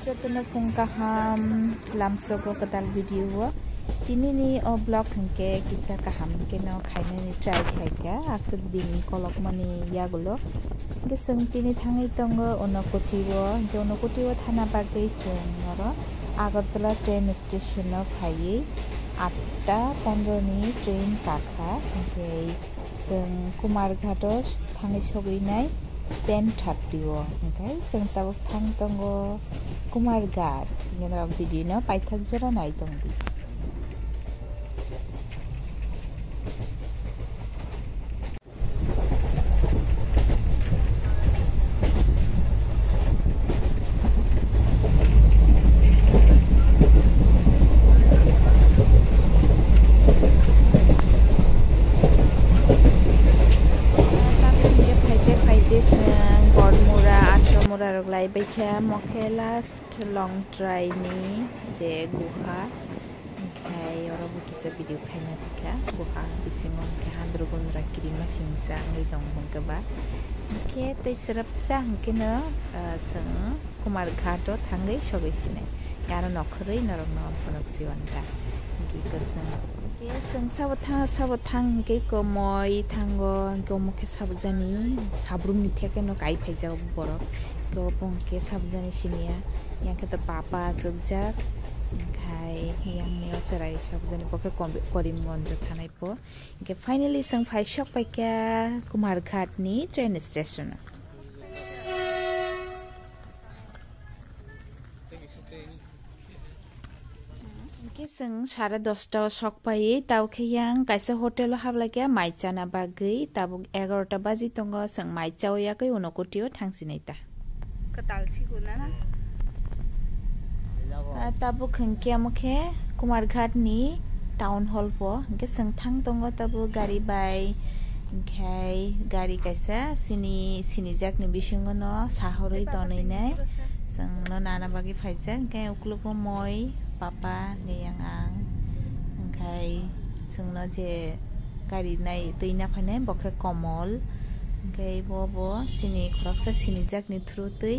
Jatana fung kaham lamsogo kadal video tini ni o blog hengke kisa kaham ke no khaine ni try khaika asuk din kolok mani yagulo ge sung tini thangai tongo onokotiwo ge onokotiwo thana bagei sung oro agartala train station of phai 8:15 ni train kakha hengke sung kumarghat thangai soginai 10:30 okay sung tabuk thang tongo kumarghat ngena video no paithak jora nai tongdi Lai baikha mokhe last long try ni je guha kai oro bukisa video khaina thika guha bisingom ke handrugun rakiri masingsa ngai dong bangkaba ke tei serapsa hangkena sung kumarghat thangai sogaisine yaro nokhrei norong no phonok siwanta gi kasang ke sung sabothang ke komoi thango komokhe sabjani sabrum ni theke no kai phaijao boro ko bongke sabjani sinia yang kata papa jogjak khai yang ne charai sabjani pokhe Karimganj thanai po ke finally sang phai shok paika Kumarghat ni train station ke sung 10:30 shok pai taw khe yang kaisa hotel hablakya maichana bagui tabuk 11 baji tongo sung maichao yakai onokotio thangsinai ta tabu khengke amokhe Kumarghat ni town hall po ke sung thang tongo tabu gari bai khai gari kaisa sini jak ni bisingo no sahoroi tonoi nai sung no nana bagi phaijak ke uklupo moi papa neyang ang khai sung no je gari nai tuina phanai bokhe komol kai bo sini khoroksa sini jak ni through tui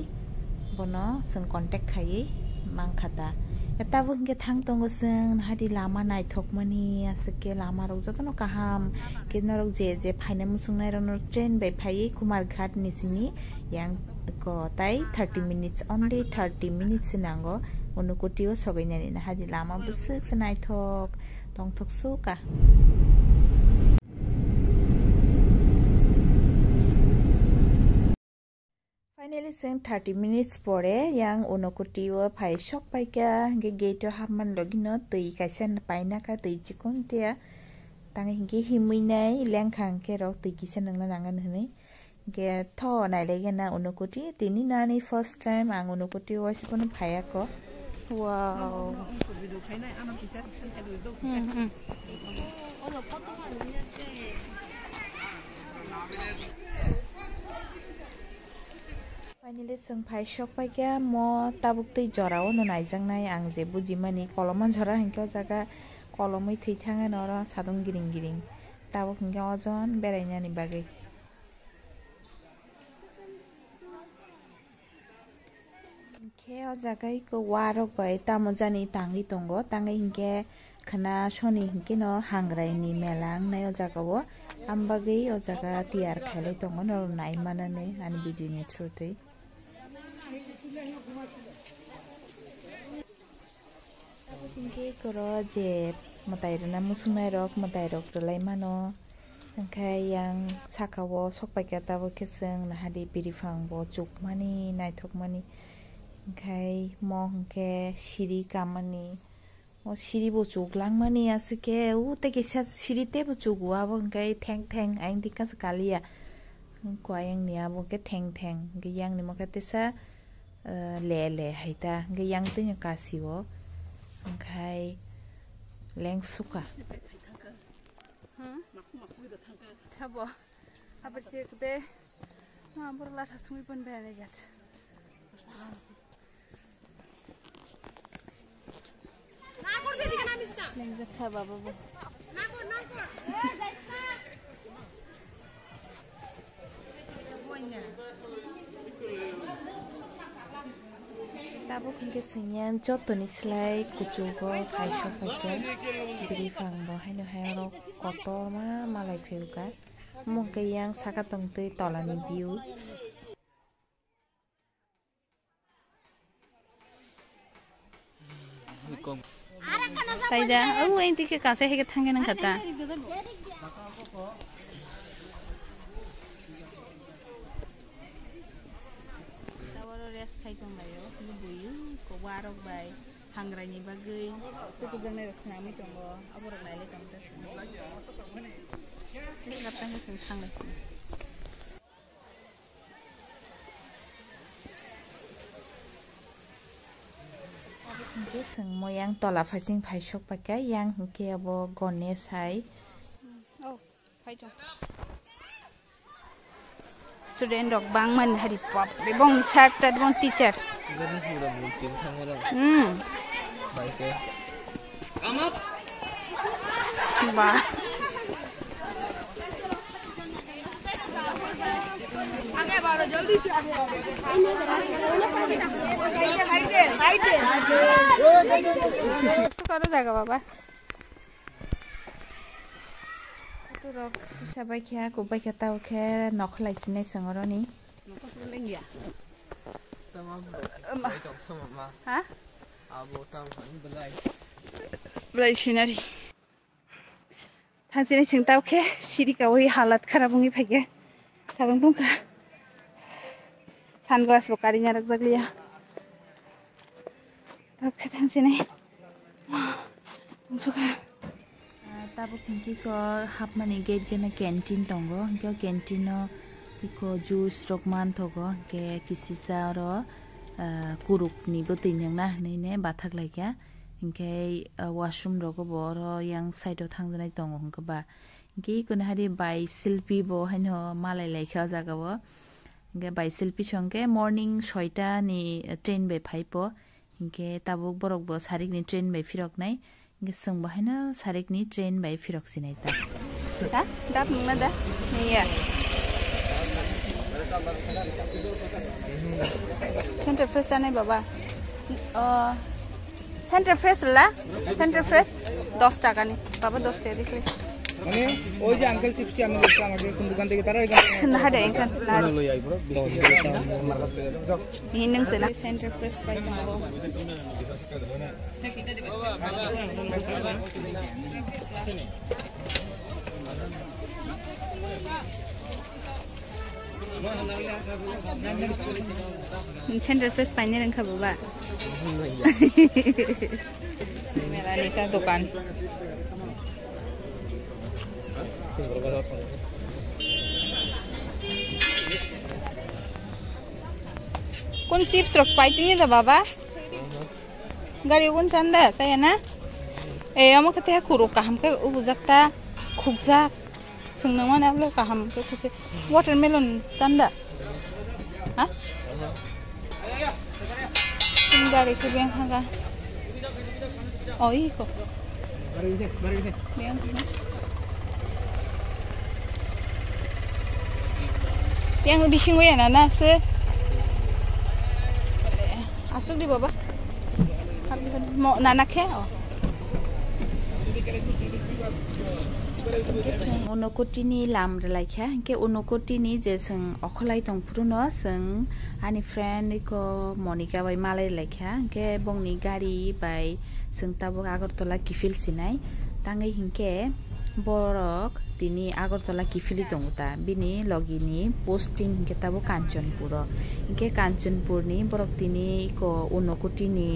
bono sung contact khai mangkhata tabu hingke thang tongo sung hadi lama naithokmani asake lama rok jotono kaham ke norok je phaina musungnai rok train bai phai Kumarghat ni sini yang ko tai 30 minutes only 30 minutes nango onokotio sogainani na hadi lama busuk naithok tongthok suka Finally sing 30 minutes pore yang onokotio phai shok paika ge gate hamman logino tui kaisa paina ka tui chikon tia tang hingi himuinai lengkhang ke rok tui kisa nangna nangan hne ge tho nailege na onokoti tini nani first time ang onokoti wasipon phaya ko wow Finally sung phai shok paika mo tabuk tei jorao no naijangnai ang je bujimani koloma jora hingke jaga kolomoi thei thanga noro sadong giring tabuk hingke ojon berainani bagai ke o jagai ko warok bai tamojani tangi tongo tangai hingke khana soni hingke no hangrai ni melang nai o jagao ambagai o jaga tiar khailai tongo no nai manane ani video ni through tei hingke koro je matai rona musungnai rok matai rok relai mano khai yang sakao sokpaika tabo keseng nahadi birifang bo chukmani naithokmani khai mo hingke siri kamani o siri bo chuklangmani asike ute kisa siri te bo chugwa bo khai theng aing dikas kalia koyang nia bo ke theng ge yang ni maka tesa le haita ge yang te kasiwo khai leng suka thabo abarse kde ma borla thasui pon bene jat na korje dike na mista leng jatha baba na kor Tabo kungke singyan jotoni slai kuchugo kaisho kaike biri fangbo haino hairo kotor ma malai pheuka mungke yang saka tongtui tolani view taida au ein tike kase hege thange nang khata tawaro res khai tong bayo buyu ko warok bai hangrai ni bagai suku jangne resna mi tongo aborok naile tongta ni gatang sing thanglasi hingke sing moyang tola phasing phaisok pakai yang hingke abo Ganesh hai oh phaito student rok bangman hari pop bebong sar ta bong teacher gani pura multi thangara baike come up ba आगे बढ़ो जल्दी से आगे side करो जागा बाबा तो रक सबाय खिया कुबाय खताव खे नखलाइसिने संगरनि नखलेंगिया तमाम तमा हा आबो ताम बलाय बलाय सिनारी थांसिने सिंताव खे सिरिकावै हालत खराबंगि फागे साबं दंखा sunglass बकारिnya rakjaglia tak khatansinai suka tabo khinki ko hapmani gate gena canteen tongo ke canteen no ko juice rokman thogo ke kisisa ro kuruk ni botinyang na ne bathak laikya hingke washroom rogo boro yang side o thangjanai tongo hingka ba hingke kuna hari bai selfie bo haino malai laikha jaga bo hingke bai selfie songke morning 6ta ni train bai phaipo hingke tabuk borok bo sarik ni train bai firok nai hingke songbo haino sarik ni train bai firok sinai ta da dap nungna da iya center fresh anai baba center fresh la center fresh 10 টাকা ni baba 10 টাকা দেখলে মানে ওই যে uncle চিপসটি আমি দেখলাম আগে কোন দোকান থেকে তারা এখানে না দে এখান না লই আইবো হিনং সেনা সেন্টার ফ্রেশ পাই পাবো सेंटर फ्रेश पाइने रंग खाबोबा मेरा निका दुकान कौन चिप्स रख पाइती था बाबा गाड़ी कौन चंदा saya ना ए अमो कते खुरो काम के उबुजकता खुगजा संग mana lo kaham ke खुसे watermelon चंदा हा तुम गाड़ी के बेंक थागा ओई को bank yang bising we na se asuk di baba mo nanak he unokotini lamra laikha ke unokotini je sing okholai tongpruno sing ani friend ko monica bai malai laikha ke bongni gari bai sing tabo agartala kifil sinai tangai hingke borok tini agartala kifili tonguta bini logini posting hingke tabo kanchanpuro hingke kanchanpurni borok tini ko unokotini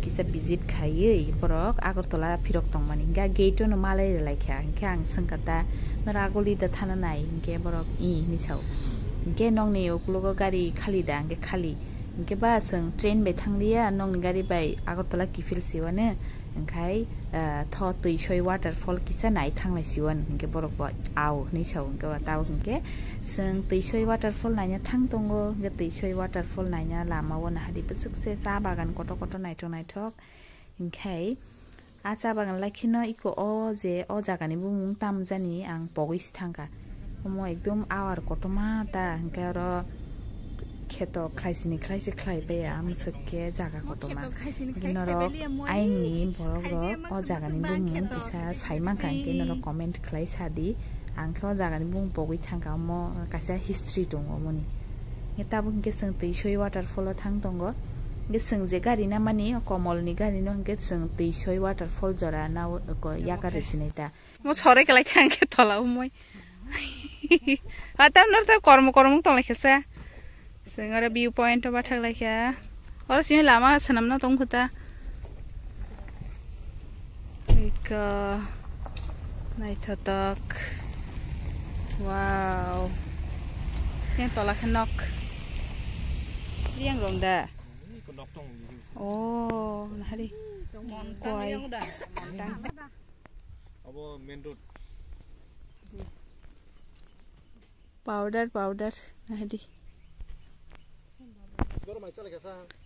kisa visit khaiye borok agartala phirok tongmani ga gate no malai laikha hingke ang sangkata naragoli da thana nai hingke borok ni chau hingke nongni oklogo gari khali da hingke khali hingke ba sing train bai thanglia nongni gari bai agartala kifil siwane hingkai tho tuisoi waterfall kisa nai thanglai siwan hingke borok bo aw ni chau hingke taw hingke sing tuisoi waterfall naina thang tongo ge tuisoi waterfall naina lama wona hadi besukse cha bagan koto koto naitok hingkai a cha bagan lakhino iko o je o jagani bumung tamjani ang pogis thangka mo ekdom awar kotoma ta hingke ro खेतो खाइसिनि खाइसे खाइबे आमसके जागा कतमा गिनरो आइनि बरग्र अ जागानि बुंमु किसा साइमा कांके नरो comment खाइ सादि आंखो जागानि बुं बगै थांगा म Kasa history दङ मनि एताबो के जों दैसय वाटारफल थां दङ के जों जे गारि ना मानि कमलनि गारि न के जों दैसय वाटारफल जरा ना याकारे सिनाइता म सरे कलाइ थांके तलाउ मय आता नरता कर्म तलाइखसा जों आरो भिउ पॉइंट बा थागलाइखा अर सिमे लामा सनामना दं खुता एक नाइथतक वाव yang tolak nok liang rong da oh nah hari koi abo main road powder nah hari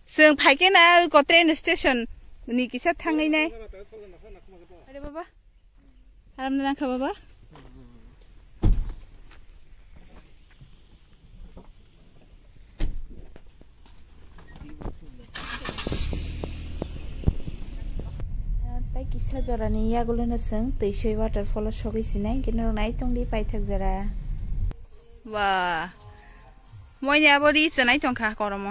जों फाइके ना को ट्रेन स्टेशन नि किसा थाङै नाय अरे बाबा आराम नाखा बाबा ताइ किसा जरानि यागुलना जों दैसय वाटारफल सगैसिनाय किनर नाय तंदि पाइथाक जरा वा मयनि आबरि चनाय तंखा करम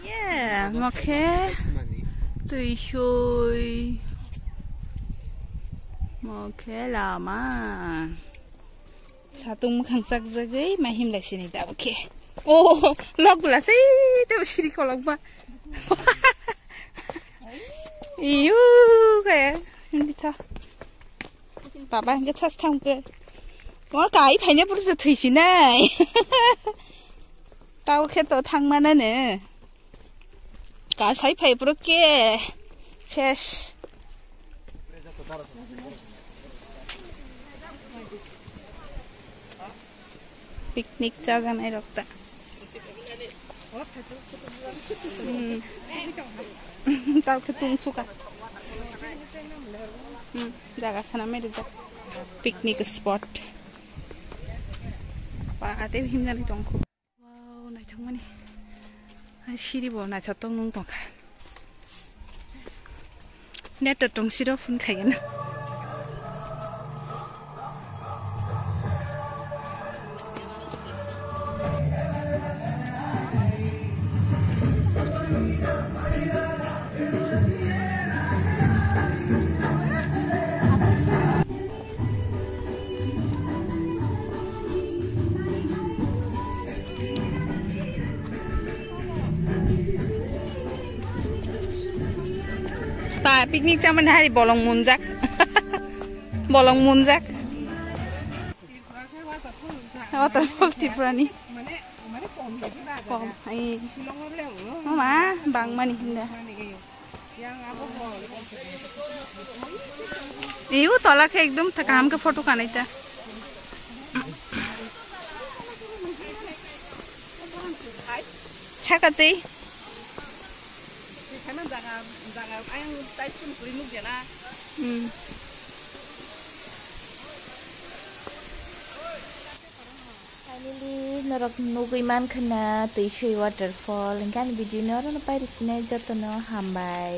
yeah moke दैसय moke lama satung khangsak jagai mahim laksini da oke oh logula sei te siri kolok ba iu kayak ini ta papa nge thas thang ke mo kai phaine burse thaisinai tau kheto thangmana ne ka sai phai puruke shesh picnic जागा नाय रक्ता ताव के तुम सुका जागा छना मेरे जा पिकनिक स्पॉट पाते हिमनानि दंखो वाव नायथंमानि सिरिबो नायथतों नं दंखा नेट दं सिरो फुन खायगोन पिकनिक जामन हारि bolong munjak waterfall Tripurani kom ai mama bang mani hinda iu tola ke ekdom takam ke photo kanaita chakate Finally, norok nugiman khana दैसय waterfall kan video no parisine jotono hambai